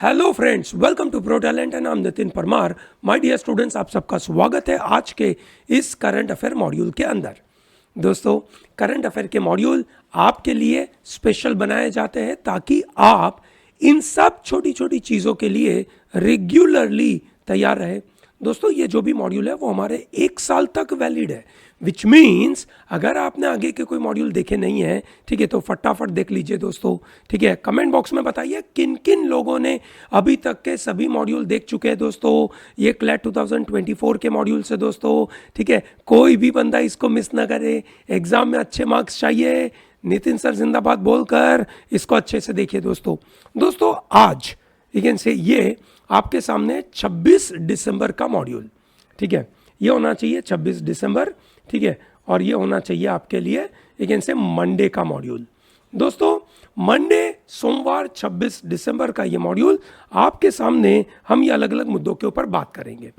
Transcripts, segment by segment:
Hello friends, welcome to Pro Talent and I am Nitin Parmar. My dear students, आप सबका स्वागत है आज के इस करंट अफेयर मॉड्यूल के अंदर। दोस्तों, करंट अफेयर के मॉड्यूल आपके लिए स्पेशल बनाए जाते हैं ताकि आप इन सब छोटी छोटी चीज़ों के लिए रेगुलरली तैयार रहे। दोस्तों, ये जो भी मॉड्यूल है वो हमारे 1 साल तक वैलिड है, विच मीन्स अगर आपने आगे के कोई मॉड्यूल देखे नहीं है, ठीक है, तो फटाफट देख लीजिए दोस्तों। ठीक है, कमेंट बॉक्स में बताइए किन किन लोगों ने अभी तक के सभी मॉड्यूल देख चुके हैं दोस्तों। ये क्लैट 2024 के मॉड्यूल से दोस्तों। ठीक है, कोई भी बंदा इसको मिस ना करे। एग्जाम में अच्छे मार्क्स चाहिए, नितिन सर जिंदाबाद बोलकर इसको अच्छे से देखिए दोस्तों। दोस्तों, आज यू से ये आपके सामने 26 दिसंबर का मॉड्यूल, ठीक है, ये होना चाहिए 26 दिसंबर, ठीक है, और ये होना चाहिए आपके लिए यू से मंडे का मॉड्यूल। दोस्तों, मंडे सोमवार 26 दिसंबर का ये मॉड्यूल आपके सामने हम ये अलग अलग मुद्दों के ऊपर बात करेंगे।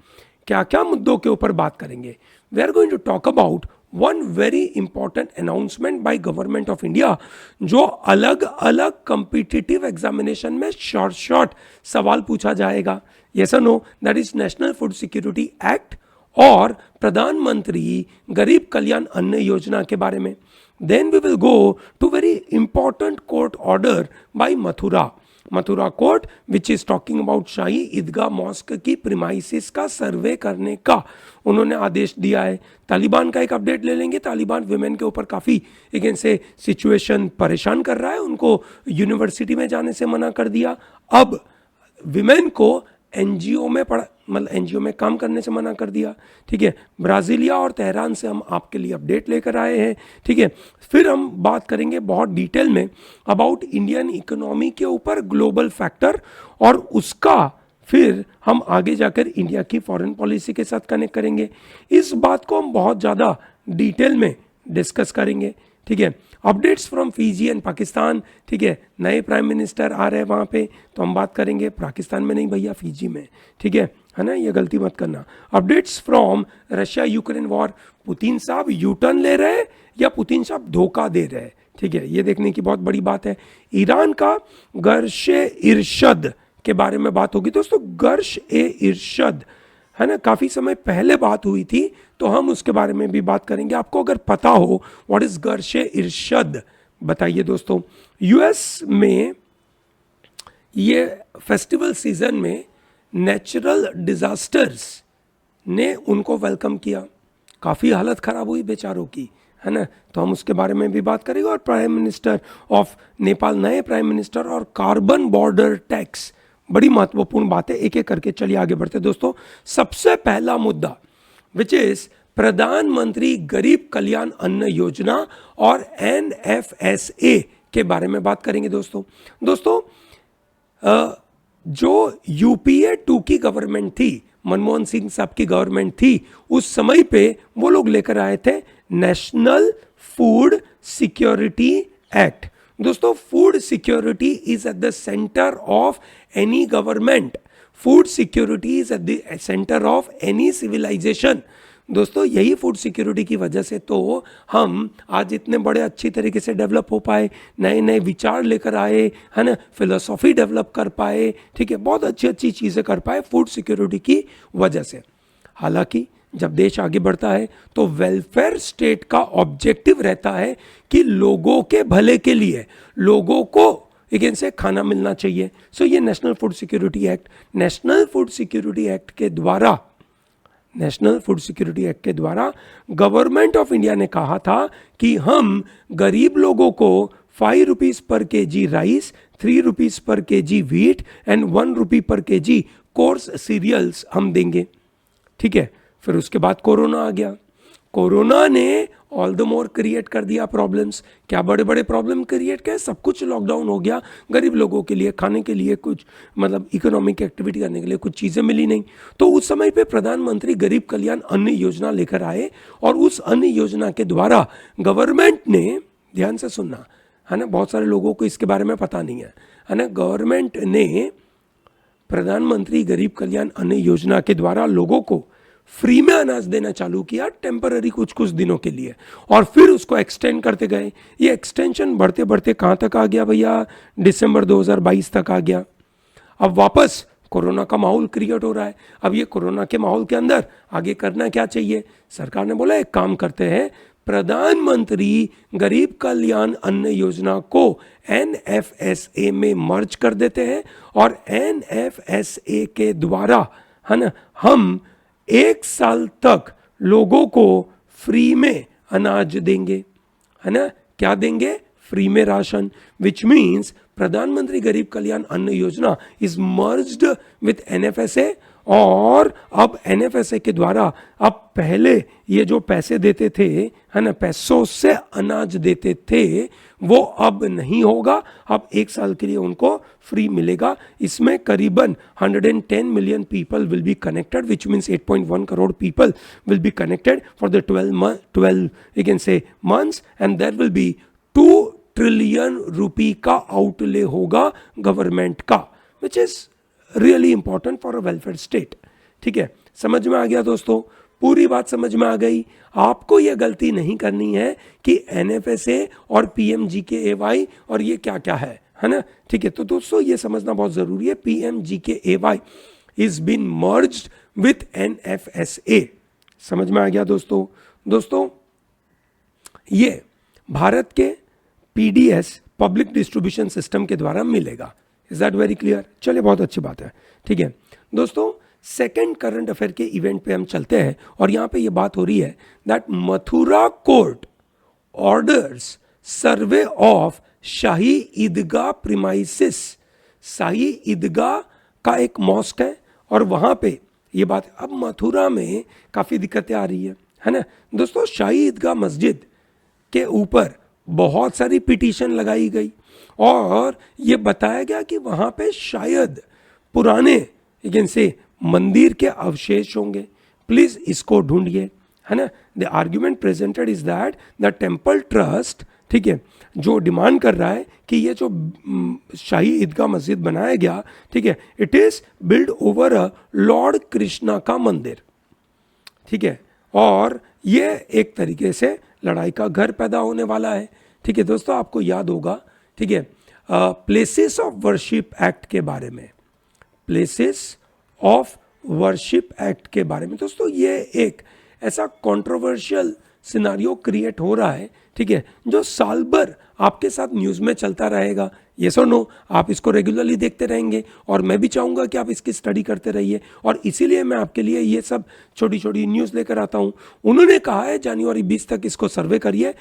क्या क्या मुद्दों के ऊपर बात करेंगे? We are going to talk about one very important announcement by government of India, जो अलग अलग कॉम्पिटिटिव एग्जामिनेशन में शॉर्ट सवाल पूछा जाएगा। यस और no? That is national food security act और प्रधानमंत्री गरीब कल्याण अन्न योजना के बारे में। Then we will go to very important court order by Mathura court which is talking about Shahi Idgah mosque की प्रीमाइसिस का सर्वे करने का उन्होंने आदेश दिया है। तालिबान का एक अपडेट ले लेंगे। तालिबान विमेन के ऊपर काफ़ी एक से सिचुएशन परेशान कर रहा है, उनको यूनिवर्सिटी में जाने से मना कर दिया। अब विमेन को एनजीओ में एनजीओ में काम करने से मना कर दिया। ठीक है, ब्राज़ीलिया और तेहरान से हम आपके लिए अपडेट लेकर आए हैं। ठीक है, फिर हम बात करेंगे बहुत डिटेल में अबाउट इंडियन इकोनॉमी के ऊपर ग्लोबल फैक्टर, और उसका फिर हम आगे जाकर इंडिया की फॉरेन पॉलिसी के साथ कनेक्ट करेंगे। इस बात को हम बहुत ज़्यादा डिटेल में डिस्कस करेंगे। ठीक है, updates from Fiji and Pakistan. ठीक है, नए प्राइम मिनिस्टर आ रहे हैं वहाँ पे, तो हम बात करेंगे पाकिस्तान में नहीं भैया, फिजी में। ठीक है ना, ये गलती मत करना। Updates from Russia Ukraine war. Putin साहब यू टर्न ले रहे हैं या पुतिन साहब धोखा दे रहे हैं? ठीक है, ये देखने की बहुत बड़ी बात है। ईरान का गर्श-ए इरशद के बारे में बात होगी दोस्तों। गर्श-ए इरशद है ना, काफ़ी समय पहले बात हुई थी, तो हम उसके बारे में भी बात करेंगे। आपको अगर पता हो व्हाट इज गर्श-ए इरशद, बताइए दोस्तों। यूएस में ये फेस्टिवल सीजन में नेचुरल डिजास्टर्स ने उनको वेलकम किया। काफ़ी हालत ख़राब हुई बेचारों की, है ना, तो हम उसके बारे में भी बात करेंगे। और प्राइम मिनिस्टर ऑफ नेपाल, नए प्राइम मिनिस्टर, और कार्बन बॉर्डर टैक्स, बड़ी महत्वपूर्ण बात है। एक एक करके चलिए आगे बढ़ते दोस्तों। सबसे पहला मुद्दा विच इज प्रधानमंत्री गरीब कल्याण अन्न योजना और NFSA के बारे में बात करेंगे दोस्तों। जो UPA 2 की गवर्नमेंट थी, मनमोहन सिंह साहब की गवर्नमेंट थी, उस समय पे वो लोग लेकर आए थे नेशनल फूड सिक्योरिटी एक्ट। दोस्तों, food security is at the centre of any government. Food security is at the centre of any civilisation. दोस्तों, यही फूड सिक्योरिटी की वजह से तो हम आज इतने बड़े अच्छी तरीके से डेवलप हो पाए, नए नए विचार लेकर आए, है ना, फिलोसॉफी डेवलप कर पाए। ठीक है, बहुत अच्छी अच्छी चीज़ें कर पाए फूड सिक्योरिटी की वजह से। हालांकि जब देश आगे बढ़ता है तो वेलफेयर स्टेट का ऑब्जेक्टिव रहता है कि लोगों के भले के लिए, लोगों को अगेन से खाना मिलना चाहिए। सो ये नेशनल फूड सिक्योरिटी एक्ट के द्वारा गवर्नमेंट ऑफ इंडिया ने कहा था कि हम गरीब लोगों को 5 rupees per KG rice, 3 rupees per KG wheat and 1 रुपी पर केजी कोर्स सीरियल्स हम देंगे। ठीक है, फिर उसके बाद कोरोना आ गया। कोरोना ने ऑल द मोर क्रिएट कर दिया प्रॉब्लम्स। क्या बड़े बड़े प्रॉब्लम क्रिएट किए? सब कुछ लॉकडाउन हो गया, गरीब लोगों के लिए खाने के लिए कुछ इकोनॉमिक एक्टिविटी करने के लिए कुछ चीज़ें मिली नहीं। तो उस समय पे प्रधानमंत्री गरीब कल्याण अन्न योजना लेकर आए, और उस अन्न योजना के द्वारा गवर्नमेंट ने, ध्यान से सुनना, है ना, बहुत सारे लोगों को इसके बारे में पता नहीं है ना, गवर्नमेंट ने प्रधानमंत्री गरीब कल्याण अन्न योजना के द्वारा लोगों को फ्री में अनाज देना चालू किया टेम्पररी कुछ दिनों के लिए, और फिर उसको एक्सटेंड करते गए। ये एक्सटेंशन बढ़ते बढ़ते कहाँ तक आ गया भैया? दिसंबर 2022 तक आ गया। अब वापस कोरोना का माहौल क्रिएट हो रहा है। अब ये कोरोना के माहौल के अंदर आगे करना क्या चाहिए? सरकार ने बोला एक काम करते हैं, प्रधानमंत्री गरीब कल्याण अन्न योजना को NFSA में मर्ज कर देते हैं और NFSA के द्वारा, है ना, हम 1 साल तक लोगों को फ्री में अनाज देंगे, है ना। क्या देंगे? फ्री में राशन, विच मीन्स प्रधानमंत्री गरीब कल्याण अन्न योजना इज मर्ज्ड विथ NFSA। और अब NFSA के द्वारा अब पहले ये जो पैसे देते थे, है ना, पैसों से अनाज देते थे, वो अब नहीं होगा। अब 1 साल के लिए उनको फ्री मिलेगा। इसमें करीबन 110 million people will be connected, which means 8.1 crore people will be connected for the 12 you can say months, and there will be 2 trillion रुपी का आउटले होगा गवर्नमेंट का, which is really important for a welfare state. ठीक है, समझ में आ गया दोस्तों? पूरी बात समझ में आ गई। आपको यह गलती नहीं करनी है कि NFSA और PMGKAY और ये क्या क्या है ना। ठीक है, तो दोस्तों ये समझना बहुत जरूरी है, PMGKAY is been merged with NFSA। समझ में आ गया दोस्तों? दोस्तों ये भारत के PDS पब्लिक डिस्ट्रीब्यूशन सिस्टम के द्वारा मिलेगा। Is that very clear? चलिए, बहुत अच्छी बात है। ठीक है दोस्तों, सेकंड करंट अफेयर के इवेंट पे हम चलते हैं और यहां पे ये बात हो रही है that Mathura court orders survey of Shahi Idgah premises. Shahi Idgah का एक मॉस्क है और वहां पे ये बात, अब मथुरा में काफी दिक्कतें आ रही है ना दोस्तों। शाही ईदगाह मस्जिद के ऊपर बहुत सारी पिटीशन लगाई गई और ये बताया गया कि वहां पे शायद पुराने से मंदिर के अवशेष होंगे, प्लीज इसको ढूंढिए, है ना। The argument presented is that the temple trust, ठीक है, जो डिमांड कर रहा है कि ये जो शाही ईदगाह मस्जिद बनाया गया, ठीक है, it is build over a Lord Krishna का मंदिर। ठीक है, और ये एक तरीके से लड़ाई का घर पैदा होने वाला है। ठीक है दोस्तों, आपको याद होगा, ठीक है, प्लेसेस ऑफ वर्शिप एक्ट के बारे में, प्लेसेस ऑफ वर्शिप एक्ट के बारे में दोस्तों, ये एक ऐसा कंट्रोवर्शियल सिनारियो क्रिएट हो रहा है, ठीक है, जो साल भर आपके साथ न्यूज़ में चलता रहेगा। येस और नो, आप इसको रेगुलरली देखते रहेंगे और मैं भी चाहूँगा कि आप इसकी स्टडी करते रहिए और इसीलिए मैं आपके लिए ये सब छोटी छोटी न्यूज़ लेकर आता हूँ। उन्होंने कहा है जनवरी 20 तक इसको सर्वे करिए,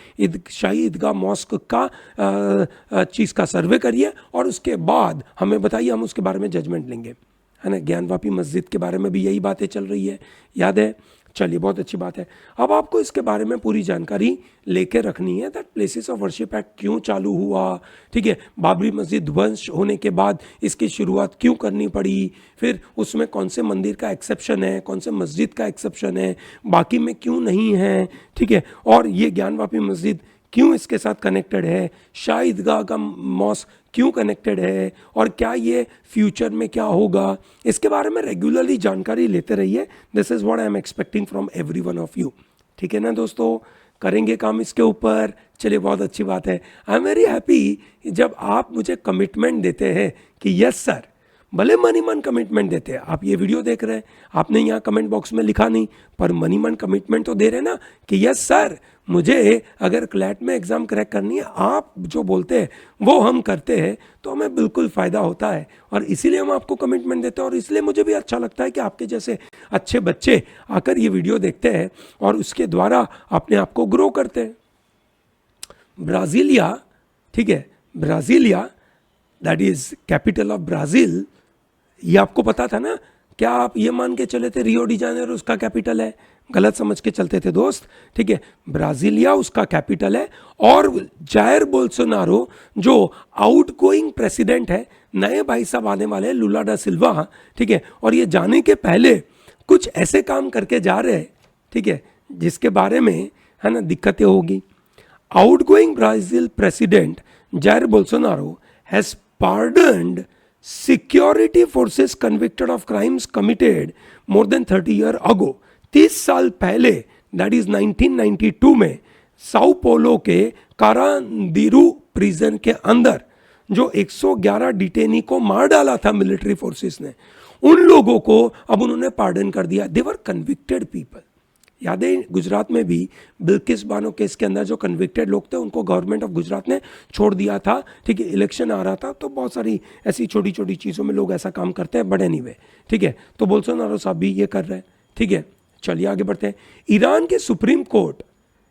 शाही ईदगाह मॉस्क का चीज़ का सर्वे करिए और उसके बाद हमें बताइए, हम उसके बारे में जजमेंट लेंगे, है ना। ज्ञानवापी मस्जिद के बारे में भी यही बातें चल रही है, याद है? चलिए, बहुत अच्छी बात है। अब आपको इसके बारे में पूरी जानकारी लेके रखनी है that places of worship act क्यों चालू हुआ, ठीक है, बाबरी मस्जिद ध्वंस होने के बाद इसकी शुरुआत क्यों करनी पड़ी, फिर उसमें कौन से मंदिर का एक्सेप्शन है, कौन से मस्जिद का एक्सेप्शन है, बाकी में क्यों नहीं है, ठीक है, और ये ज्ञानवापी मस्जिद क्यों इसके साथ कनेक्टेड है, शाही ईदगाह का मॉस्क क्यों कनेक्टेड है और क्या ये फ्यूचर में क्या होगा, इसके बारे में रेगुलरली जानकारी लेते रहिए। This is what I am expecting from every one of you. ठीक है ना दोस्तों, करेंगे काम इसके ऊपर। चलिए, बहुत अच्छी बात है। आई एम वेरी हैप्पी जब आप मुझे कमिटमेंट देते हैं कि यस सर, भले मनी मन कमिटमेंट देते हैं। आप ये वीडियो देख रहे हैं, आपने यहाँ कमेंट बॉक्स में लिखा नहीं, पर मनी मन कमिटमेंट तो दे रहे ना कि यस सर, मुझे अगर क्लैट में एग्जाम क्रैक करनी है, आप जो बोलते हैं वो हम करते हैं, तो हमें बिल्कुल फ़ायदा होता है और इसीलिए हम आपको कमिटमेंट देते हैं। और इसलिए मुझे भी अच्छा लगता है कि आपके जैसे अच्छे बच्चे आकर ये वीडियो देखते हैं और उसके द्वारा अपने आप को ग्रो करते हैं। ब्राज़ीलिया, ठीक है, Brasilia that is capital of Brazil, ये आपको पता था ना? क्या आप ये मान के चले थे रियो डी जानेरो उसका कैपिटल है? गलत समझ के चलते थे दोस्त। ठीक है, ब्राज़ीलिया उसका कैपिटल है और जायर बोल्सोनारो जो आउटगोइंग प्रेसिडेंट है, नए भाई साहब आने वाले लुला डा सिल्वा, ठीक है, और ये जाने के पहले कुछ ऐसे काम करके जा रहे हैं, ठीक है, जिसके बारे में, है ना, दिक्कतें होगी। Outgoing Brazil president Jair Bolsonaro has pardoned security forces convicted of crimes committed more than 30 year ago. 30 साल पहले, दैट इज 1992 में साओ पोलो के कारांदीरू प्रिजन के अंदर जो 111 डिटेनी को मार डाला था मिलिट्री फोर्सेस ने, उन लोगों को अब उन्होंने पार्डन कर दिया। दे वर कन्विक्टेड पीपल। याद है गुजरात में भी बिल्किस बानो केस के अंदर जो कन्विक्टेड लोग थे उनको गवर्नमेंट ऑफ गुजरात ने छोड़ दिया था। ठीक है, इलेक्शन आ रहा था तो बहुत सारी ऐसी छोटी छोटी चीज़ों में लोग ऐसा काम करते हैं, बट एनीवे ठीक है। तो बोल्सोनारो साहब भी ये कर रहे हैं। ठीक है, चलिए आगे बढ़ते हैं। ईरान के supreme court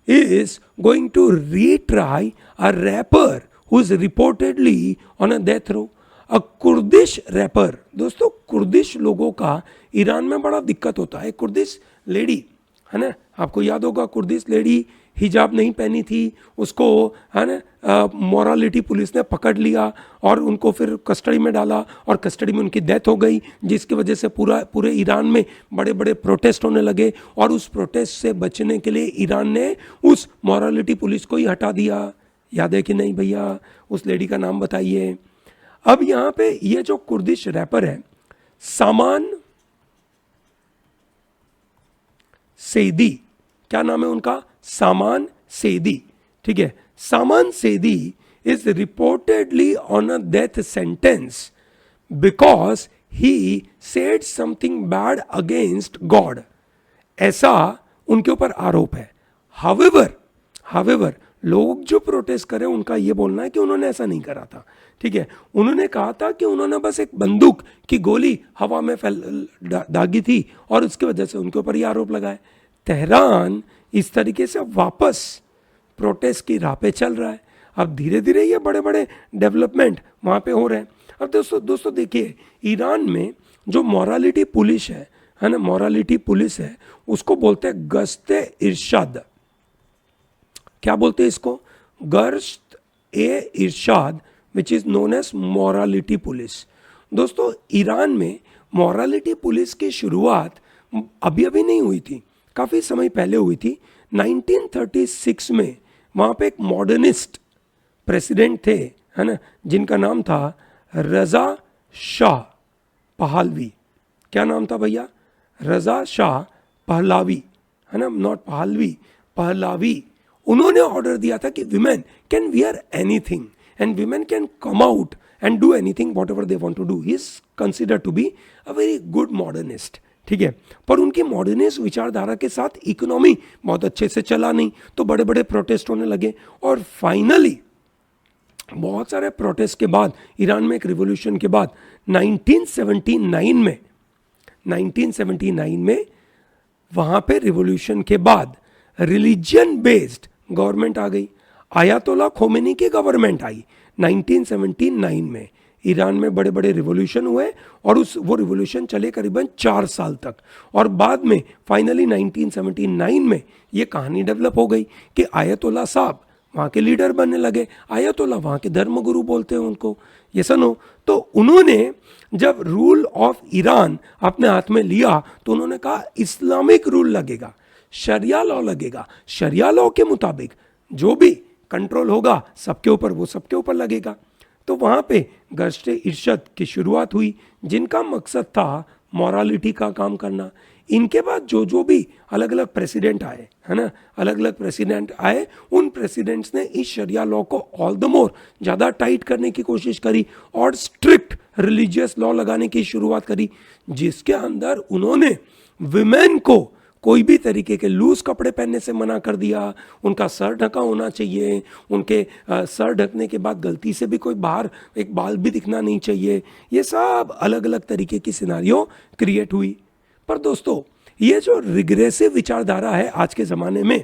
is going to retry a rapper who is reportedly on a death row. A Kurdish rapper, दोस्तों कुर्दिश लोगों का ईरान में बड़ा दिक्कत होता है। कुर्दिश लेडी है ना, आपको याद होगा कुर्दिश लेडी हिजाब नहीं पहनी थी, उसको है ना मोरालिटी पुलिस ने पकड़ लिया और उनको फिर कस्टडी में डाला और कस्टडी में उनकी डेथ हो गई, जिसकी वजह से पूरे ईरान में बड़े बड़े प्रोटेस्ट होने लगे। और उस प्रोटेस्ट से बचने के लिए ईरान ने उस मोरालिटी पुलिस को ही हटा दिया। याद है कि नहीं भैया? उस लेडी का नाम बताइए। अब यहाँ पे ये जो कुर्दिश रैपर है सामान सेदी, क्या नाम है उनका? सामान सेदी। ठीक है, Saman Sedi is reportedly on a death sentence because he said something bad against God, ऐसा उनके ऊपर आरोप है। हावेवर लोग जो प्रोटेस्ट करें उनका ये बोलना है कि उन्होंने ऐसा नहीं करा था। ठीक है, उन्होंने कहा था कि उन्होंने बस एक बंदूक की गोली हवा में दागी थी और उसकी वजह से उनके ऊपर ये आरोप लगाए। तेहरान इस तरीके से वापस प्रोटेस्ट की राह पे चल रहा है। अब धीरे धीरे ये बड़े बड़े डेवलपमेंट वहाँ पे हो रहे हैं। अब दोस्तों देखिए, ईरान में जो मोरालिटी पुलिस है ना, मोरालिटी पुलिस है, उसको बोलते हैं गश्ते इरशाद। क्या बोलते हैं इसको? Gasht e Irshad, which is known as morality police. दोस्तों ईरान में मोरालिटी पुलिस की शुरुआत अभी नहीं हुई थी, काफ़ी समय पहले हुई थी। 1936 में वहाँ पे एक मॉडर्निस्ट प्रेसिडेंट थे, है ना, जिनका नाम था रज़ा शाह पहलवी। क्या नाम था भैया? रज़ा शाह पहलवी, है ना, नॉट पहलवी, पहलवी। उन्होंने ऑर्डर दिया था कि women can wear anything and women can come out and do anything whatever they want to do. He is consider to be a very good modernist. ठीक है, पर उनकी modernist विचारधारा के साथ इकोनॉमी बहुत अच्छे से चला नहीं, तो बड़े बड़े प्रोटेस्ट होने लगे। और फाइनली बहुत सारे प्रोटेस्ट के बाद, ईरान में एक रिवॉल्यूशन के बाद 1979 में वहाँ पे रिवॉल्यूशन के बाद रिलीजन बेस्ड गवर्नमेंट आ गई। आयतोला खोमेनी की गवर्नमेंट आई 1979 में। ईरान में बड़े बड़े रिवॉल्यूशन हुए और वो रिवॉल्यूशन चले करीबन 4 साल तक। और बाद में फाइनली 1979 में ये कहानी डेवलप हो गई कि आयतोला साहब वहाँ के लीडर बनने लगे। आयतोला वहाँ के धर्मगुरु बोलते हैं उनको, ये सुनो। तो उन्होंने जब रूल ऑफ ईरान अपने हाथ में लिया तो उन्होंने कहा इस्लामिक रूल लगेगा, शरिया लॉ लगेगा, शरिया लॉ के मुताबिक जो भी कंट्रोल होगा सबके ऊपर, वो सबके ऊपर लगेगा। तो वहाँ पे गश्ते इरशाद की शुरुआत हुई, जिनका मकसद था मॉरालिटी का काम करना। इनके बाद जो भी अलग अलग प्रेसिडेंट आए, है ना, अलग अलग प्रेसिडेंट आए, उन प्रेसिडेंट्स ने इस शरिया लॉ को ऑल द मोर ज़्यादा टाइट करने की कोशिश करी और स्ट्रिक्ट रिलीजियस लॉ लगाने की शुरुआत करी, जिसके अंदर उन्होंने विमेन को कोई भी तरीके के लूज कपड़े पहनने से मना कर दिया। उनका सर ढका होना चाहिए, उनके सर ढकने के बाद गलती से भी कोई बाहर एक बाल भी दिखना नहीं चाहिए। ये सब अलग अलग तरीके की सिनारियो क्रिएट हुई। पर दोस्तों ये जो रिग्रेसिव विचारधारा है आज के ज़माने में,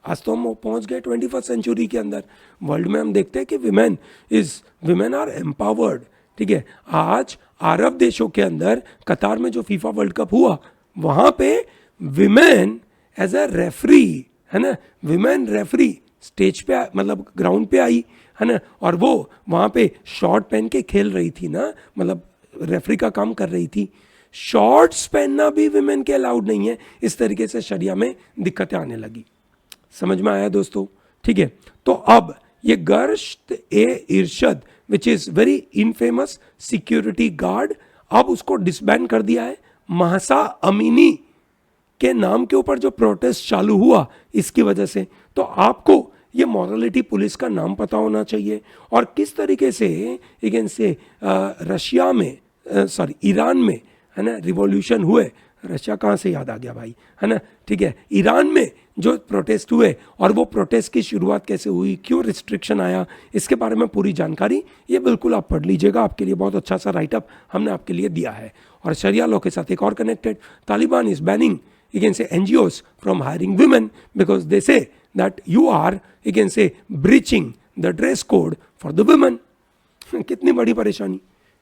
आज तो हम पहुंच गए 21st सेंचुरी के अंदर। वर्ल्ड में हम देखते हैं कि विमेन आर एम्पावर्ड। ठीक है, आज अरब देशों के अंदर कतार में जो फीफा वर्ल्ड कप हुआ, वहाँ पे विमेन एज अ रेफरी, है ना, विमेन रेफरी स्टेज पे मतलब ग्राउंड पे आई, है ना, और वो वहाँ पे शॉर्ट पहन के खेल रही थी ना, मतलब रेफरी का काम कर रही थी। शॉर्ट्स पहनना भी विमेन के अलाउड नहीं है। इस तरीके से शरिया में दिक्कतें आने लगी। समझ में आया दोस्तों? ठीक है, तो अब ये Gasht e Irshad which is very infamous security guard, अब उसको डिसबैन कर दिया है। महसा अमीनी के नाम के ऊपर जो प्रोटेस्ट चालू हुआ इसकी वजह से, तो आपको ये मॉरलिटी पुलिस का नाम पता होना चाहिए, और किस तरीके से इनसे रशिया में ईरान में, है ना, रिवॉल्यूशन हुए। रशिया कहाँ से याद आ गया भाई, है ना, ठीक है। ईरान में जो प्रोटेस्ट हुए और वो प्रोटेस्ट की शुरुआत कैसे हुई, क्यों रिस्ट्रिक्शन आया, इसके बारे में पूरी जानकारी ये बिल्कुल आप पढ़ लीजिएगा, आपके लिए बहुत अच्छा सा राइटअप हमने आपके लिए दिया है। और शरिया लॉ के साथ एक और connected, Taliban is banning against say NGOs from hiring women because they say that you are against say breaching the dress code for the women। कितनी बड़ी परेशानी,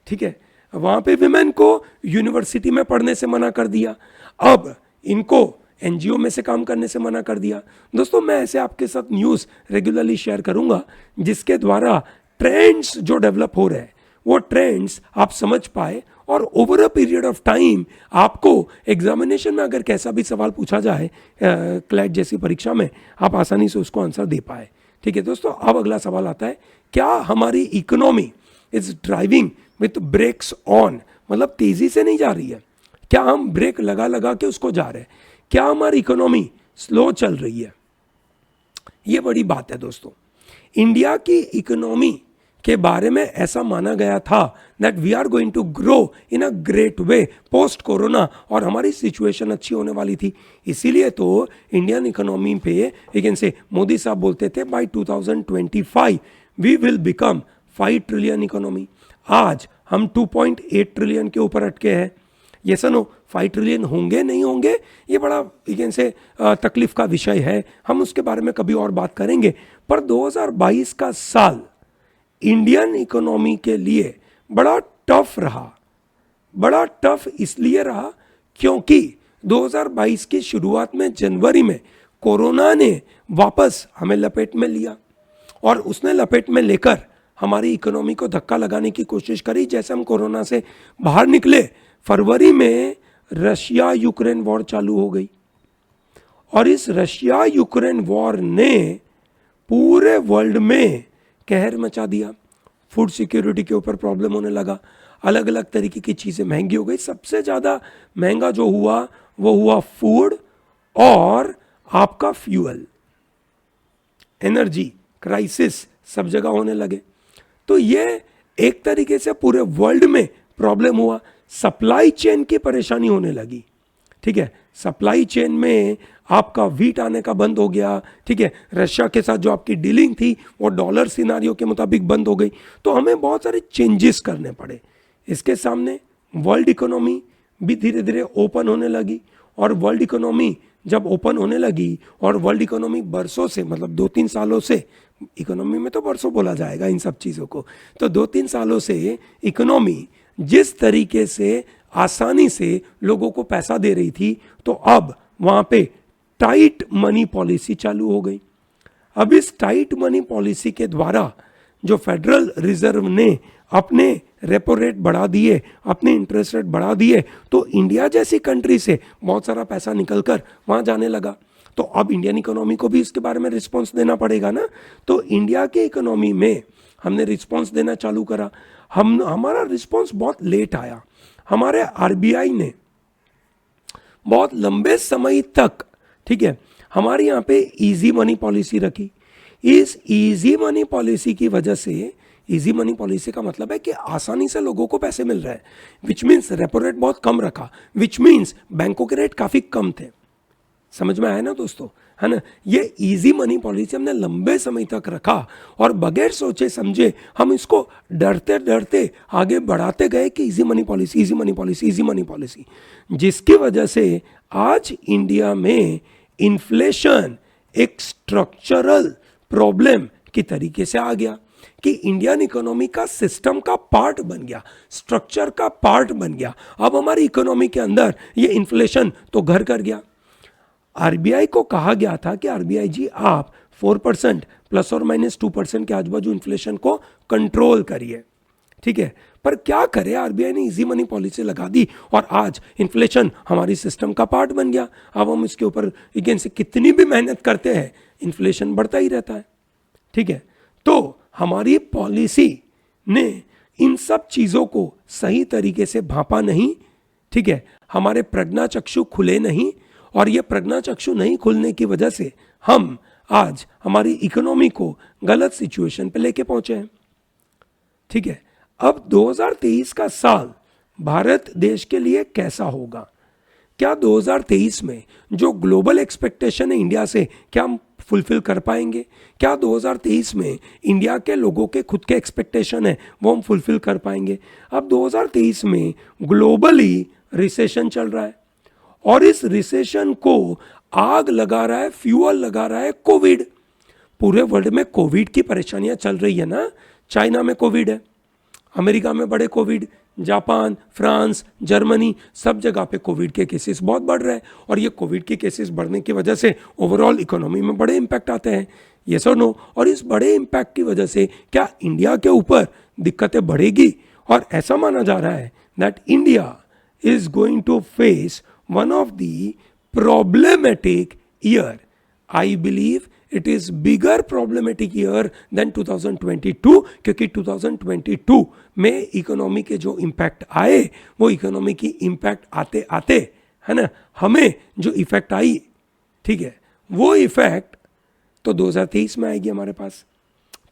ठीक है। वहां पे विमेन को यूनिवर्सिटी में पढ़ने से मना कर दिया, अब इनको एनजीओ में से काम करने से मना कर दिया। दोस्तों मैं ऐसे आपके साथ न्यूज़ रेगुलरली शेयर करूंगा जिसके द्वारा ट्रेंड्स जो डेवलप हो रहे हैं वो ट्रेंड्स आप समझ पाए, और over a period of time आपको एग्जामिनेशन में अगर कैसा भी सवाल पूछा जाए क्लैट जैसी परीक्षा में, आप आसानी से उसको आंसर दे पाए, ठीक है। दोस्तों अब अगला सवाल आता है, क्या हमारी economy is driving with breaks on, मतलब तेजी से नहीं जा रही है, क्या हम ब्रेक लगा लगा के उसको जा रहे हैं, क्या हमारी इकोनॉमी स्लो चल रही है। ये बड़ी बात है दोस्तों। इंडिया की इकोनॉमी के बारे में ऐसा माना गया था that we are going to grow in a great way post corona, और हमारी सिचुएशन अच्छी होने वाली थी। इसीलिए तो इंडियन इकोनॉमी पे लेकिन से मोदी साहब बोलते थे by 2025 we will become 5 trillion economy. आज हम 2.8 ट्रिलियन के ऊपर अटके हैं। ये सनो 5 ट्रिलियन होंगे नहीं होंगे ये बड़ा लेकिन से तकलीफ का विषय है, हम उसके बारे में कभी और बात करेंगे। पर 2022 का साल इंडियन इकोनॉमी के लिए बड़ा टफ रहा। बड़ा टफ इसलिए रहा क्योंकि 2022 की शुरुआत में जनवरी में कोरोना ने वापस हमें लपेट में लिया, और उसने लपेट में लेकर हमारी इकोनॉमी को धक्का लगाने की कोशिश करी। जैसे हम कोरोना से बाहर निकले, फरवरी में रशिया यूक्रेन वॉर चालू हो गई, और इस रशिया यूक्रेन वॉर ने पूरे वर्ल्ड में कहर मचा दिया। फूड सिक्योरिटी के ऊपर प्रॉब्लम होने लगा, अलग अलग तरीके की चीज़ें महंगी हो गई। सबसे ज़्यादा महंगा जो हुआ वो हुआ फूड और आपका फ्यूल। एनर्जी क्राइसिस सब जगह होने लगे, तो ये एक तरीके से पूरे वर्ल्ड में प्रॉब्लम हुआ। सप्लाई चेन की परेशानी होने लगी, ठीक है। सप्लाई चेन में आपका वीट आने का बंद हो गया, ठीक है। रशिया के साथ जो आपकी डीलिंग थी वो डॉलर सिनारियो के मुताबिक बंद हो गई, तो हमें बहुत सारे चेंजेस करने पड़े। इसके सामने वर्ल्ड इकोनॉमी भी धीरे धीरे ओपन होने लगी, और वर्ल्ड इकोनॉमी जब ओपन होने लगी, और वर्ल्ड इकोनॉमी बरसों से, मतलब 2-3 सालों से, इकोनॉमी में तो बरसों बोला जाएगा इन सब चीज़ों को, तो 2-3 सालों से इकोनॉमी जिस तरीके से आसानी से लोगों को पैसा दे रही थी, तो अब वहाँ पे टाइट मनी पॉलिसी चालू हो गई। अब इस टाइट मनी पॉलिसी के द्वारा जो फेडरल रिजर्व ने अपने रेपो रेट बढ़ा दिए, अपने इंटरेस्ट रेट बढ़ा दिए, तो इंडिया जैसी कंट्री से बहुत सारा पैसा निकलकर वहाँ जाने लगा। तो अब इंडियन इकोनॉमी को भी इसके बारे में रिस्पॉन्स देना पड़ेगा ना। तो इंडिया के इकोनॉमी में हमने रिस्पॉन्स देना चालू करा। हमारा रिस्पॉन्स बहुत लेट आया। हमारे आरबीआई ने बहुत लंबे समय तक, ठीक है, हमारे यहाँ पे इजी मनी पॉलिसी रखी। इस इजी मनी पॉलिसी की वजह से, इजी मनी पॉलिसी का मतलब है कि आसानी से लोगों को पैसे मिल रहे हैं, विच मीन्स रेपो रेट बहुत कम रखा, विच मीन्स बैंकों के रेट काफ़ी कम थे। समझ में आया ना दोस्तों, है ना। ये इजी मनी पॉलिसी हमने लंबे समय तक रखा, और बगैर सोचे समझे हम इसको डरते डरते आगे बढ़ाते गए कि easy money policy, easy money policy, easy money policy, जिसकी वजह से आज इंडिया में इन्फ्लेशन एक स्ट्रक्चरल प्रॉब्लम की तरीके से आ गया, कि इंडियन इकोनॉमी का सिस्टम का पार्ट बन गया, स्ट्रक्चर का पार्ट बन गया। अब हमारी इकोनॉमी के अंदर ये इन्फ्लेशन तो घर कर गया। आरबीआई को कहा गया था कि आरबीआई जी आप 4% प्लस और माइनस 2% के आजू बाजू इन्फ्लेशन को कंट्रोल करिए, ठीक है। पर क्या करे, आरबीआई ने इजी मनी पॉलिसी लगा दी, और आज इन्फ्लेशन हमारी सिस्टम का पार्ट बन गया। अब हम इसके ऊपर अगेन से कितनी भी मेहनत करते हैं, इन्फ्लेशन बढ़ता ही रहता है, ठीक है। तो हमारी पॉलिसी ने इन सब चीज़ों को सही तरीके से भांपा नहीं, ठीक है। हमारे प्रज्ञा चक्षु खुले नहीं, और ये प्रज्ञा चक्षु नहीं खुलने की वजह से हम आज हमारी इकोनॉमी को गलत सिचुएशन पे लेके पहुंचे हैं। ठीक है, अब 2023 का साल भारत देश के लिए कैसा होगा? क्या 2023 में जो ग्लोबल एक्सपेक्टेशन है इंडिया से, क्या हम फुलफिल कर पाएंगे? क्या 2023 में इंडिया के लोगों के खुद के एक्सपेक्टेशन है वो हम फुलफिल कर पाएंगे? अब 2023 में ग्लोबली रिसेशन चल रहा है और इस रिसेशन को आग लगा रहा है, फ्यूअल लगा रहा है कोविड। पूरे वर्ल्ड में कोविड की परेशानियां चल रही है ना। चाइना में कोविड है, अमेरिका में बड़े कोविड, जापान, फ्रांस, जर्मनी, सब जगह पे कोविड के केसेस बहुत बढ़ रहे हैं और ये कोविड के केसेस बढ़ने की वजह से ओवरऑल इकोनॉमी में बड़े इम्पैक्ट आते हैं। यस और नो? और इस बड़े इम्पैक्ट की वजह से क्या इंडिया के ऊपर दिक्कतें बढ़ेगी? और ऐसा माना जा रहा है that India is going to face one of the problematic year. I believe it is bigger problematic year than 2022, क्योंकि 2022 में इकोनॉमी के जो इम्पैक्ट आए वो इकोनॉमी की इम्पैक्ट आते आते, है ना, हमें जो इफेक्ट आई, ठीक है, वो इफेक्ट तो 2023 में आएगी हमारे पास।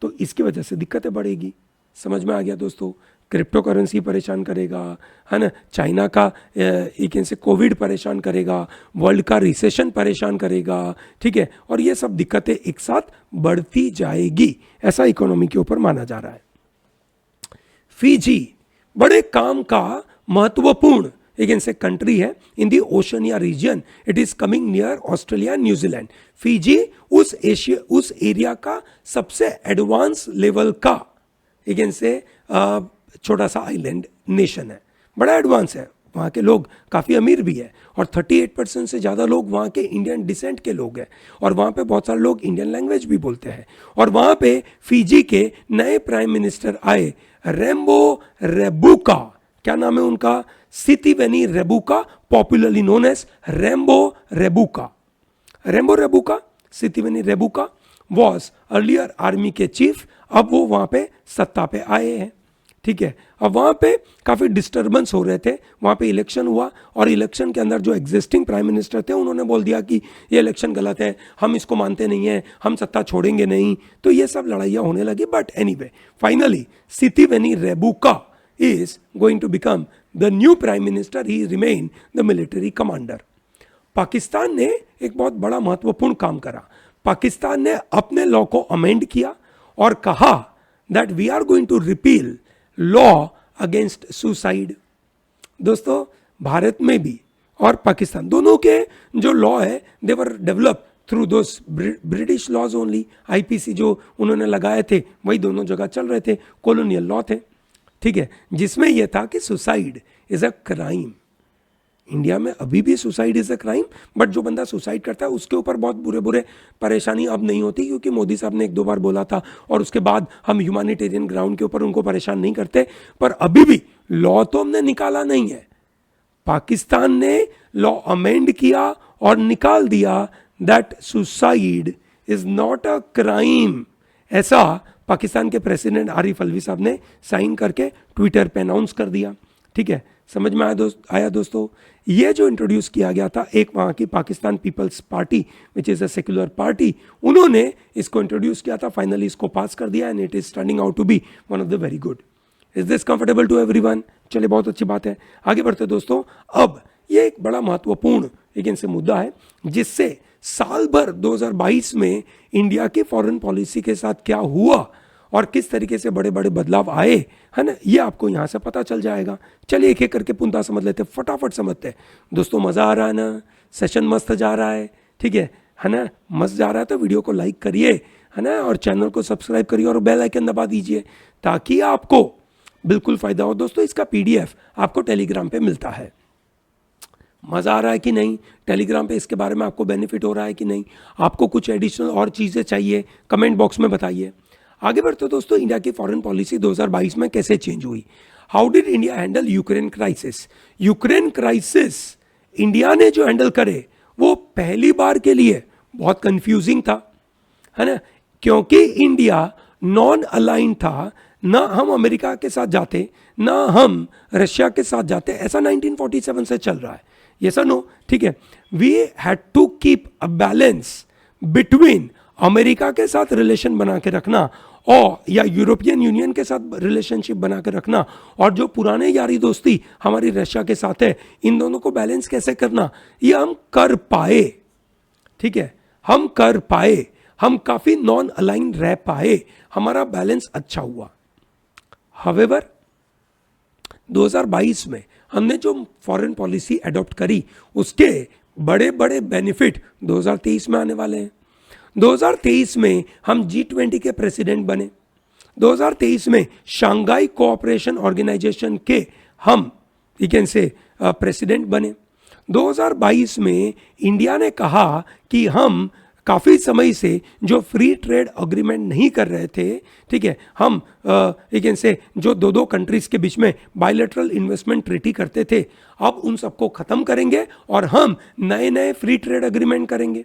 तो इसकी वजह से दिक्कतें बढ़ेगी। समझ में आ गया दोस्तों? क्रिप्टो करेंसी परेशान करेगा, है ना, चाइना का एक से कोविड परेशान करेगा, वर्ल्ड का रिसेशन परेशान करेगा, ठीक है, और ये सब दिक्कतें एक साथ बढ़ती जाएगी, ऐसा इकोनॉमी के ऊपर माना जा रहा है। फिजी बड़े काम का महत्वपूर्ण एक से कंट्री है इन दी Oceania reason. It is coming near Australia, New Zealand. Fiji उस एरिया का सबसे एडवांस लेवल का एक से छोटा सा आइलैंड नेशन है, बड़ा एडवांस है। वहाँ के लोग काफ़ी अमीर भी है और 38% से ज़्यादा लोग वहाँ के इंडियन डिसेंट के लोग हैं और वहाँ पे बहुत सारे लोग इंडियन लैंग्वेज भी बोलते हैं। और वहाँ पे फिजी के नए प्राइम मिनिस्टर आए, रेम्बो रेबुका, क्या नाम है उनका? Sitiveni Rabuka, popularly known as Rambo Rabuka. Rambo Rabuka, Sitiveni Rabuka was earlier army के चीफ, अब वो वहाँ पे सत्ता पे आए हैं। ठीक है, अब वहाँ पे काफ़ी डिस्टर्बेंस हो रहे थे, वहाँ पे इलेक्शन हुआ और इलेक्शन के अंदर जो एग्जिस्टिंग प्राइम मिनिस्टर थे उन्होंने बोल दिया कि ये इलेक्शन गलत है, हम इसको मानते नहीं हैं, हम सत्ता छोड़ेंगे नहीं, तो ये सब लड़ाइयाँ होने लगी। But anyway finally Sitiveni Rabuka is going to become the new prime minister. He remain the military commander. Pakistan ने एक बहुत बड़ा महत्वपूर्ण काम करा। पाकिस्तान ने अपने लॉ को अमेंड किया और कहा that we are going to repeal law against suicide. दोस्तों, भारत में भी और पाकिस्तान दोनों के जो लॉ है they were developed through those British laws only. IPC जो उन्होंने लगाए थे वही दोनों जगह चल रहे थे, कॉलोनियल लॉ थे, ठीक है, जिसमें यह था कि suicide is a crime. India में अभी भी suicide is a crime, but जो बंदा सुसाइड करता है उसके ऊपर बहुत बुरे बुरे परेशानी अब नहीं होती, क्योंकि मोदी साहब ने 1-2 बार बोला था और उसके बाद हम ह्यूमैनिटेरियन ग्राउंड के ऊपर उनको परेशान नहीं करते। पर अभी भी लॉ तो हमने निकाला नहीं है। पाकिस्तान ने लॉ अमेंड किया और निकाल दिया that suicide is not a crime. ऐसा पाकिस्तान के प्रेसिडेंट आरिफ अलवी साहब ने साइन करके ट्विटर पे अनाउंस कर दिया। ठीक है, समझ में आया दोस्तों? ये जो इंट्रोड्यूस किया गया था एक वहाँ की Pakistan Peoples Party which is a secular party, उन्होंने इसको इंट्रोड्यूस किया था, फाइनली इसको पास कर दिया and it is turning out to be one of the very good. Is this comfortable to everyone? चलिए, बहुत अच्छी बात है। आगे बढ़ते दोस्तों। अब ये एक बड़ा महत्वपूर्ण एक इनसे मुद्दा है जिससे साल भर 2022 में इंडिया की फॉरेन पॉलिसी के साथ क्या हुआ और किस तरीके से बड़े बड़े बदलाव आए, है ना, ये आपको यहाँ से पता चल जाएगा। चलिए एक एक करके पुनः समझ लेते, फटाफट समझते हैं दोस्तों। मज़ा आ रहा है ना? सेशन मस्त जा रहा है, ठीक है ना? मस्त जा रहा है तो वीडियो को लाइक करिए, है ना, और चैनल को सब्सक्राइब करिए और बेल आइकन दबा दीजिए ताकि आपको बिल्कुल फ़ायदा हो। दोस्तों, इसका PDF आपको टेलीग्राम पे मिलता है। मज़ा आ रहा है कि नहीं? टेलीग्राम पे इसके बारे में आपको बेनिफिट हो रहा है कि नहीं? आपको कुछ एडिशनल और चीज़ें चाहिए? कमेंट बॉक्स में बताइए। आगे बढ़ते दोस्तों। इंडिया की फॉरेन पॉलिसी 2022 में कैसे चेंज हुई? How did India handle Ukraine crisis? Ukraine crisis India ने जो हैंडल करे वो पहली बार के लिए बहुत कंफ्यूजिंग था, है ना, क्योंकि इंडिया नॉन अलाइन था। ना हम अमेरिका के साथ जाते, ना हम रशिया के साथ जाते, ऐसा 1947 से चल रहा है। ये सर नो, ठीक है। We had to keep a balance between America के साथ रिलेशन बना के रखना और या यूरोपियन यूनियन के साथ रिलेशनशिप बना के रखना, और जो पुराने यारी दोस्ती हमारी रशिया के साथ है, इन दोनों को बैलेंस कैसे करना, ये हम कर पाए। ठीक है, हम कर पाए, हम काफी नॉन अलाइन रह पाए, हमारा बैलेंस अच्छा हुआ। हावेवर 2022 में हमने जो फॉरेन पॉलिसी एडॉप्ट करी, उसके बड़े बड़े बेनिफिट 2023 में आने वाले हैं। 2023 में हम G20 के प्रेसिडेंट बने। 2023 में शंघाई कोऑपरेशन ऑर्गेनाइजेशन के हम यू कैन से प्रेसिडेंट बने। 2022 में इंडिया ने कहा कि हम काफ़ी समय से जो फ्री ट्रेड अग्रीमेंट नहीं कर रहे थे, ठीक है, हम यू कैन से जो दो कंट्रीज के बीच में बायलैटरल इन्वेस्टमेंट ट्रीटी करते थे, अब उन सबको ख़त्म करेंगे और हम नए नए फ्री ट्रेड अग्रीमेंट करेंगे।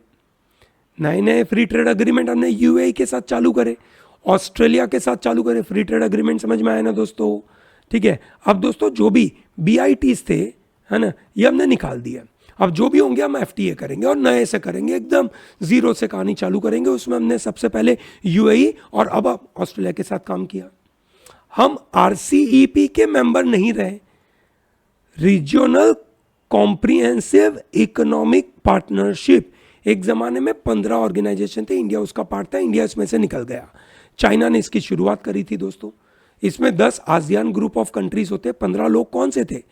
नए नए फ्री ट्रेड अग्रीमेंट हमने यूएई के साथ चालू करे, ऑस्ट्रेलिया के साथ चालू करे फ्री ट्रेड अग्रीमेंट। समझ में आया ना दोस्तों? ठीक है, अब दोस्तों जो भी BITs थे, है ना, ये हमने निकाल दिया। अब जो भी होंगे हम FTA करेंगे और नए से करेंगे, एकदम जीरो से कहानी चालू करेंगे। उसमें हमने सबसे पहले UAE और अब ऑस्ट्रेलिया के साथ काम किया। हम RCEP के मेंबर नहीं रहे, रीजनल कॉम्प्रिहेंसिव इकोनॉमिक पार्टनरशिप। एक जमाने में 15 ऑर्गेनाइजेशन थे, इंडिया उसका पार्ट था, इंडिया इसमें से निकल गया। चाइना ने इसकी शुरुआत करी थी दोस्तों। इसमें 10 आसियान ग्रुप ऑफ कंट्रीज होते। 15 लोग कौन से थे?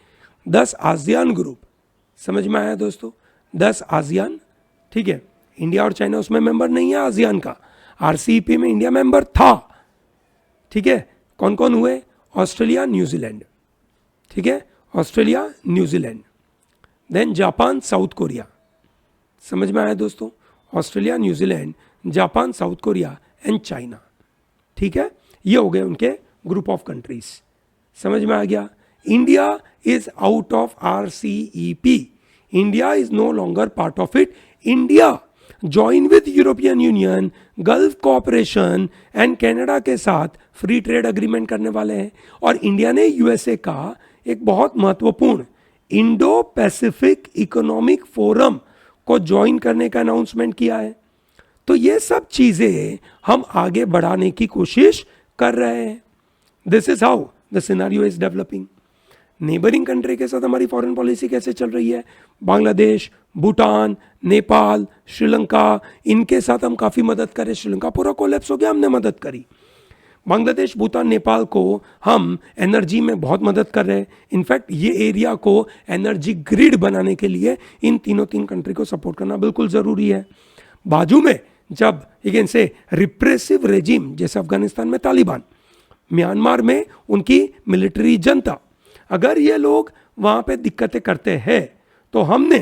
10 आसियान ग्रुप। समझ में आया दोस्तों? 10 आसियान, ठीक है। इंडिया और चाइना उसमें मेंबर नहीं है आसियान का। RCEP में इंडिया मेंबर था, ठीक है। कौन कौन हुए? ऑस्ट्रेलिया, न्यूजीलैंड, ठीक है, Australia, New Zealand, then Japan, South Korea. समझ में आया दोस्तों? Australia, New Zealand, Japan, South Korea and China, ठीक है। ये हो गए उनके ग्रुप ऑफ कंट्रीज। समझ में आ गया? India is out of RCEP। India is no longer part of it. India join with European Union, Gulf Cooperation and Canada के साथ फ्री ट्रेड अग्रीमेंट करने वाले हैं। और इंडिया ने USA का एक बहुत महत्वपूर्ण इंडो पैसिफिक इकोनॉमिक फोरम को ज्वाइन करने का अनाउंसमेंट किया है। तो ये सब चीजें हम आगे बढ़ाने की कोशिश कर रहे हैं। This is how the scenario is developing. Neighbouring country के साथ हमारी फॉरेन पॉलिसी कैसे चल रही है? बांग्लादेश, भूटान, नेपाल, श्रीलंका, इनके साथ हम काफ़ी मदद करें। श्रीलंका पूरा कोलैप्स हो गया, हमने मदद करी। बांग्लादेश, भूटान, नेपाल को हम एनर्जी में बहुत मदद कर रहे हैं। इनफैक्ट ये एरिया को एनर्जी ग्रिड बनाने के लिए इन तीन कंट्री को सपोर्ट करना बिल्कुल ज़रूरी है। बाजू में जब अगेन से रिप्रेसिव रेजिम जैसे अफगानिस्तान में तालिबान, म्यांमार में उनकी मिलिट्री जनता, अगर ये लोग वहाँ पे दिक्कतें करते हैं तो हमने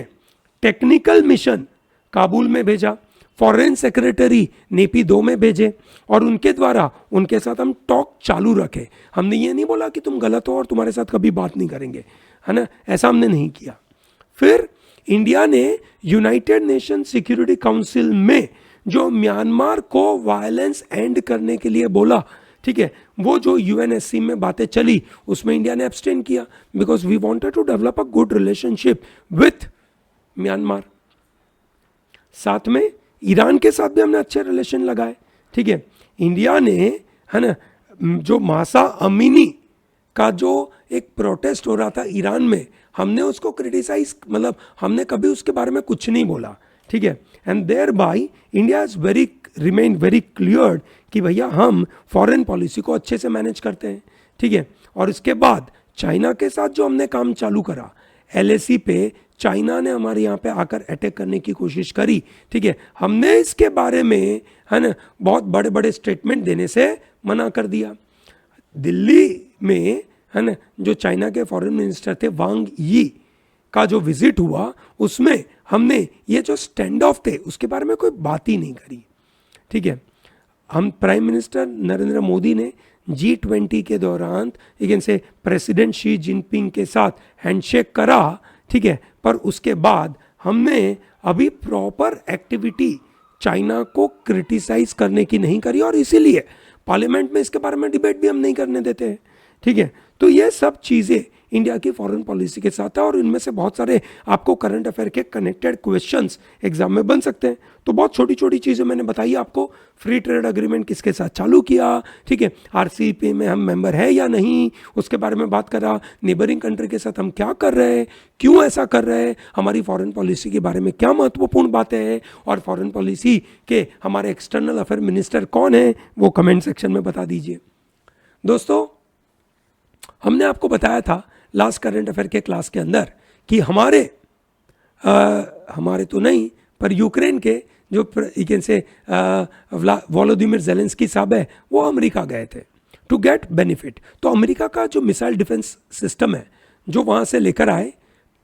टेक्निकल मिशन काबुल में भेजा, फॉरेन सेक्रेटरी नेपी 2 में भेजे और उनके द्वारा उनके साथ हम टॉक चालू रखे। हमने ये नहीं बोला कि तुम गलत हो और तुम्हारे साथ कभी बात नहीं करेंगे, है ना, ऐसा हमने नहीं किया। फिर इंडिया ने यूनाइटेड नेशन सिक्योरिटी काउंसिल में जो म्यांमार को वायलेंस एंड करने के लिए बोला, ठीक है, वो जो UNSC में बातें चली उसमें इंडिया ने एब्सटेन किया because we wanted to develop a good relationship with Myanmar. साथ में ईरान के साथ भी हमने अच्छे रिलेशन लगाए, ठीक है। इंडिया ने, है ना, जो मासा अमीनी का जो एक प्रोटेस्ट हो रहा था ईरान में, हमने उसको क्रिटिसाइज, मतलब हमने कभी उसके बारे में कुछ नहीं बोला, ठीक है। And thereby India is remain very clear कि भैया हम फॉरेन पॉलिसी को अच्छे से मैनेज करते हैं, ठीक है। और इसके बाद चाइना के साथ जो हमने काम चालू करा, LAC पे चाइना ने हमारे यहाँ पे आकर अटैक करने की कोशिश करी, ठीक है। हमने इसके बारे में, है ना, बहुत बड़े बड़े स्टेटमेंट देने से मना कर दिया। दिल्ली में, है ना, जो चाइना के फॉरेन मिनिस्टर थे वांग यी का जो विजिट हुआ, उसमें हमने ये जो स्टैंड ऑफ थे उसके बारे में कोई बात ही नहीं करी, ठीक है। हम प्राइम मिनिस्टर नरेंद्र मोदी ने G20 के दौरान लेकिन से प्रेसिडेंट शी जिनपिंग के साथ हैंडशेक करा, ठीक है, पर उसके बाद हमने अभी प्रॉपर एक्टिविटी चाइना को क्रिटिसाइज करने की नहीं करी और इसीलिए पार्लियामेंट में इसके बारे में डिबेट भी हम नहीं करने देते हैं, ठीक है। तो ये सब चीज़ें इंडिया की फॉरेन पॉलिसी के साथ है, और इनमें से बहुत सारे आपको करंट अफेयर के कनेक्टेड क्वेश्चंस एग्जाम में बन सकते हैं। तो बहुत छोटी छोटी चीज़ें मैंने बताई आपको। फ्री ट्रेड अग्रीमेंट किसके साथ चालू किया, ठीक है, आरसीईपी में हम मेंबर है या नहीं, उसके बारे में बात करा, नेबरिंग कंट्री के साथ हम क्या कर रहे हैं, क्यों ऐसा कर रहे हैं, हमारी फॉरेन पॉलिसी के बारे में क्या महत्वपूर्ण बातें हैं, और फॉरेन पॉलिसी के हमारे एक्सटर्नल अफेयर मिनिस्टर कौन है, वो कमेंट सेक्शन में बता दीजिए। दोस्तों, हमने आपको बताया था लास्ट करंट अफेयर के क्लास के अंदर कि हमारे तो नहीं, पर यूक्रेन के जो से वोलोदिमिर ज़ेलेंस्की साहब है, वो अमेरिका गए थे टू गेट बेनिफिट। तो अमेरिका का जो मिसाइल डिफेंस सिस्टम है जो वहाँ से लेकर आए,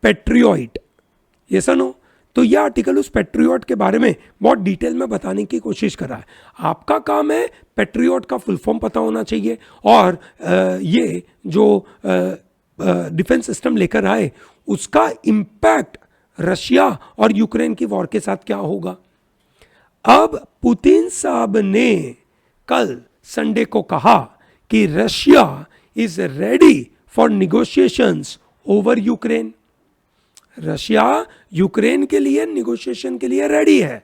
पैट्रियट, ये सुनो, तो यह आर्टिकल उस पैट्रियट के बारे में बहुत डिटेल में बताने की कोशिश कर रहा है। आपका काम है पैट्रियट का फुल फॉर्म पता होना चाहिए, और ये जो डिफेंस सिस्टम लेकर आए उसका इम्पैक्ट रशिया और यूक्रेन की वॉर के साथ क्या होगा। अब पुतिन साहब ने कल संडे को कहा कि Russia is ready for negotiations over Ukraine. Russia Ukraine के लिए निगोशिएशन के लिए रेडी है,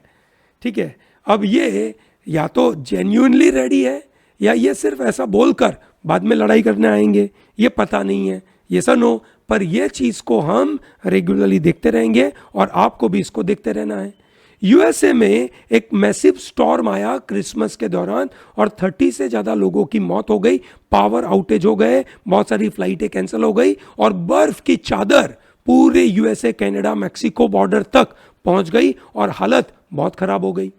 ठीक है। अब ये या तो जेन्युइनली रेडी है, या ये सिर्फ ऐसा बोलकर बाद में लड़ाई करने आएंगे, ये पता नहीं है, ये सुनो। पर ये चीज़ को हम रेगुलरली देखते रहेंगे, और आपको भी इसको देखते रहना है। यूएसए में एक मैसिव स्टॉर्म आया क्रिसमस के दौरान, और 30 से ज़्यादा लोगों की मौत हो गई, पावर आउटेज हो गए, बहुत सारी फ्लाइटें कैंसिल हो गई, और बर्फ की चादर पूरे यूएसए, कनाडा, मैक्सिको बॉर्डर तक पहुंच गई, और हालत बहुत खराब हो गई,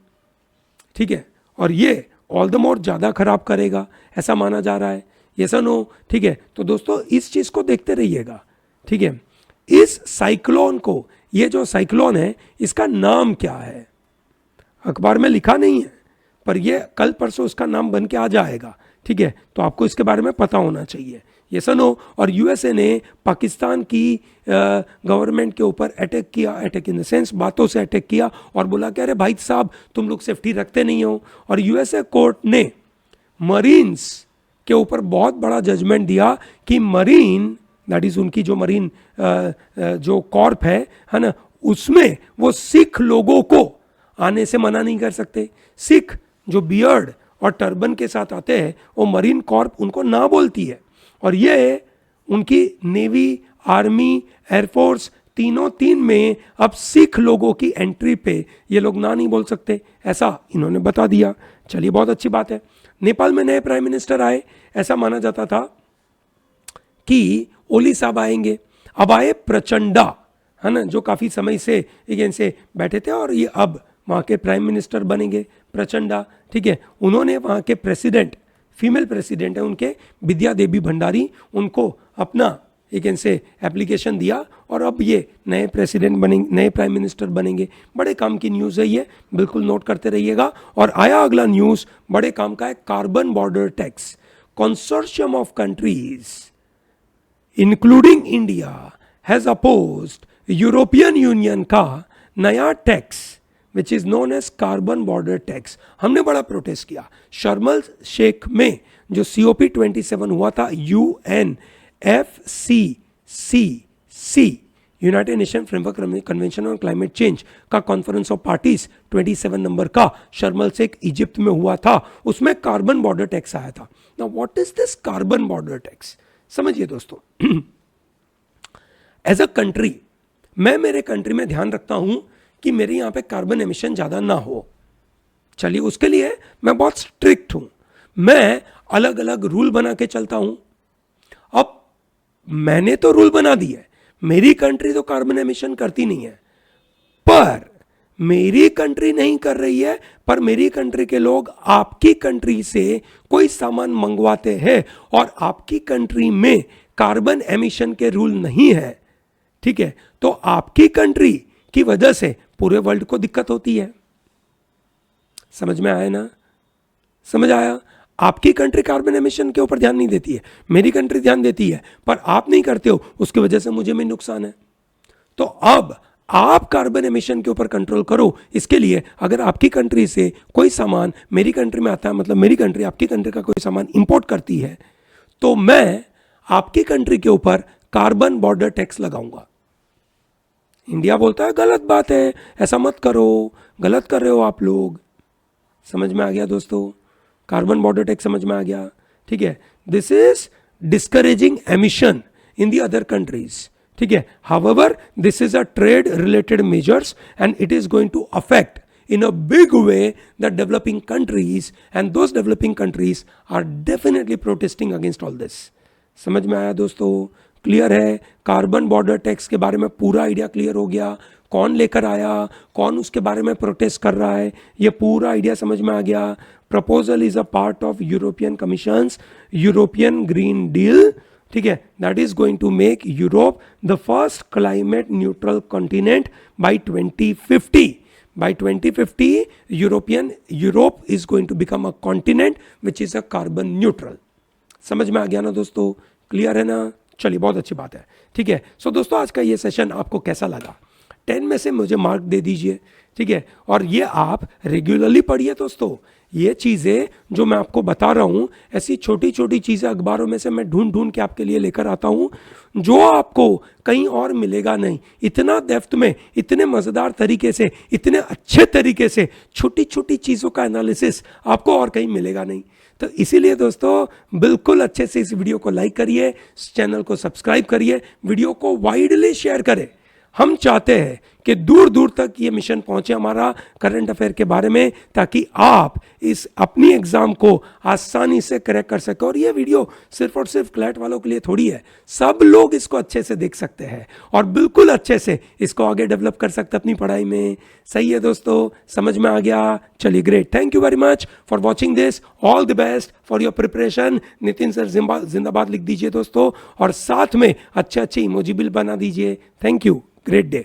ठीक है। और ये ऑल द मोर ज़्यादा खराब करेगा, ऐसा माना जा रहा है, ये सुनो, ठीक है। तो दोस्तों, इस चीज़ को देखते रहिएगा, ठीक है। इस साइक्लोन को, ये जो साइक्लोन है, इसका नाम क्या है, अखबार में लिखा नहीं है, पर ये कल परसों उसका नाम बन के आ जाएगा, ठीक है। तो आपको इसके बारे में पता होना चाहिए, ये सुनो। और यूएसए ने पाकिस्तान की गवर्नमेंट के ऊपर अटैक किया, अटैक इन द सेंस बातों से अटैक किया, और बोला कि अरे भाई साहब तुम लोग सेफ्टी रखते नहीं हो। और यूएसए कोर्ट ने मरीन्स के ऊपर बहुत बड़ा जजमेंट दिया कि मरीन, दैट इज उनकी जो मरीन जो कॉर्प है ना, उसमें वो सिख लोगों को आने से मना नहीं कर सकते। सिख जो बियर्ड और टर्बन के साथ आते हैं, वो मरीन कॉर्प उनको ना बोलती है, और ये उनकी नेवी, आर्मी, एयरफोर्स, तीन में अब सिख लोगों की एंट्री पे ये लोग ना नहीं बोल सकते, ऐसा इन्होंने बता दिया। चलिए, बहुत अच्छी बात है। नेपाल में नए प्राइम मिनिस्टर आए, ऐसा माना जाता था कि ओली साहब आएंगे, अब आए प्रचंडा, है ना, जो काफ़ी समय से इनसे बैठे थे, और ये अब वहाँ के प्राइम मिनिस्टर बनेंगे, प्रचंडा, ठीक है। उन्होंने वहाँ के प्रेसिडेंट, फीमेल प्रेसिडेंट है उनके, विद्या देवी भंडारी, उनको अपना इनसे एप्लीकेशन दिया, और अब ये नए प्रेसिडेंट बनेंगे, नए प्राइम मिनिस्टर बनेंगे। बड़े काम की न्यूज़ है ये, बिल्कुल नोट करते रहिएगा। और आया अगला न्यूज़, बड़े काम का है, carbon border tax. Consortium of countries including India has opposed European Union का नया tax which is known as carbon border tax. हमने बड़ा प्रोटेस्ट किया। शर्म शेख में जो COP27 हुआ था, UNFCCC, United nation framework convention on climate change का कॉन्फ्रेंस ऑफ पार्टीज 27 नंबर का शर्म शेख इजिप्ट में हुआ था, उसमें कार्बन बॉर्डर टैक्स आया था। Now what is this carbon border tax, समझिए दोस्तों। एज अ कंट्री, मैं मेरे कंट्री में ध्यान रखता हूं कि मेरे यहां पे कार्बन एमिशन ज्यादा ना हो। चलिए, उसके लिए मैं बहुत स्ट्रिक्ट हूं, मैं अलग अलग रूल बना के चलता हूं। अब मैंने तो रूल बना दिए, मेरी कंट्री तो कार्बन एमिशन करती नहीं है, पर मेरी कंट्री नहीं कर रही है, पर मेरी कंट्री के लोग आपकी कंट्री से कोई सामान मंगवाते हैं, और आपकी कंट्री में कार्बन एमिशन के रूल नहीं है, ठीक है, तो आपकी कंट्री की वजह से पूरे वर्ल्ड को दिक्कत होती है। समझ में आया ना, समझ आया। आपकी कंट्री कार्बन एमिशन के ऊपर ध्यान नहीं देती है, मेरी कंट्री ध्यान देती है, पर आप नहीं करते हो, उसकी वजह से मुझे में नुकसान है। तो अब आप कार्बन एमिशन के ऊपर कंट्रोल करो। इसके लिए अगर आपकी कंट्री से कोई सामान मेरी कंट्री में आता है, मतलब मेरी कंट्री आपकी कंट्री का कोई सामान इंपोर्ट करती है, तो मैं आपकी कंट्री के ऊपर कार्बन बॉर्डर टैक्स लगाऊंगा। इंडिया बोलता है गलत बात है, ऐसा मत करो, गलत कर रहे हो आप लोग। समझ में आ गया दोस्तों? कार्बन बॉर्डर टैक्स समझ में आ गया, ठीक है। This is discouraging emission in the other countries, ठीक है। However this is a trade related measures and it is going to affect in a big way the developing countries, and those developing countries are definitely protesting against all this. समझ में आया दोस्तों? Clear है? Carbon border tax के बारे में पूरा idea clear हो गया। कौन लेकर आया, कौन उसके बारे में प्रोटेस्ट कर रहा है, ये पूरा आइडिया समझ में आ गया। Proposal is a part of European commissions European Green Deal, ठीक है, that is going to make Europe the first climate neutral continent by 2050. By 2050, Europe is going to become a continent which is a carbon neutral. समझ में आ गया ना दोस्तों? Clear है ना? चलिए, बहुत अच्छी बात है, ठीक है। सो दोस्तों, आज का ये सेशन आपको कैसा लगा? 10 में से मुझे मार्क दे दीजिए, ठीक है। और ये आप रेगुलरली पढ़िए दोस्तों। ये चीज़ें जो मैं आपको बता रहा हूँ, ऐसी छोटी छोटी चीज़ें अखबारों में से मैं ढूंढ ढूंढ के आपके लिए लेकर आता हूँ, जो आपको कहीं और मिलेगा नहीं। इतना डेप्थ में, इतने मज़ेदार तरीके से, इतने अच्छे तरीके से छोटी छोटी चीज़ों का एनालिसिस आपको और कहीं मिलेगा नहीं। तो इसीलिए दोस्तों, बिल्कुल अच्छे से इस वीडियो को लाइक करिए, चैनल को सब्सक्राइब करिए, वीडियो को वाइडली शेयर करें। हम चाहते हैं कि दूर दूर तक ये मिशन पहुंचे हमारा करंट अफेयर के बारे में, ताकि आप इस अपनी एग्जाम को आसानी से क्रैक कर सके। और ये वीडियो सिर्फ और सिर्फ क्लैट वालों के लिए थोड़ी है, सब लोग इसको अच्छे से देख सकते हैं और बिल्कुल अच्छे से इसको आगे डेवलप कर सकते अपनी पढ़ाई में। सही है दोस्तों? समझ में आ गया? चलिए, great. Thank you very much for watching this. All the best for your preparation. Nitin sir जिंदाबाद लिख दीजिए दोस्तों, और साथ में अच्छे अच्छे इमोजी बिल बना दीजिए। Thank you. Great day.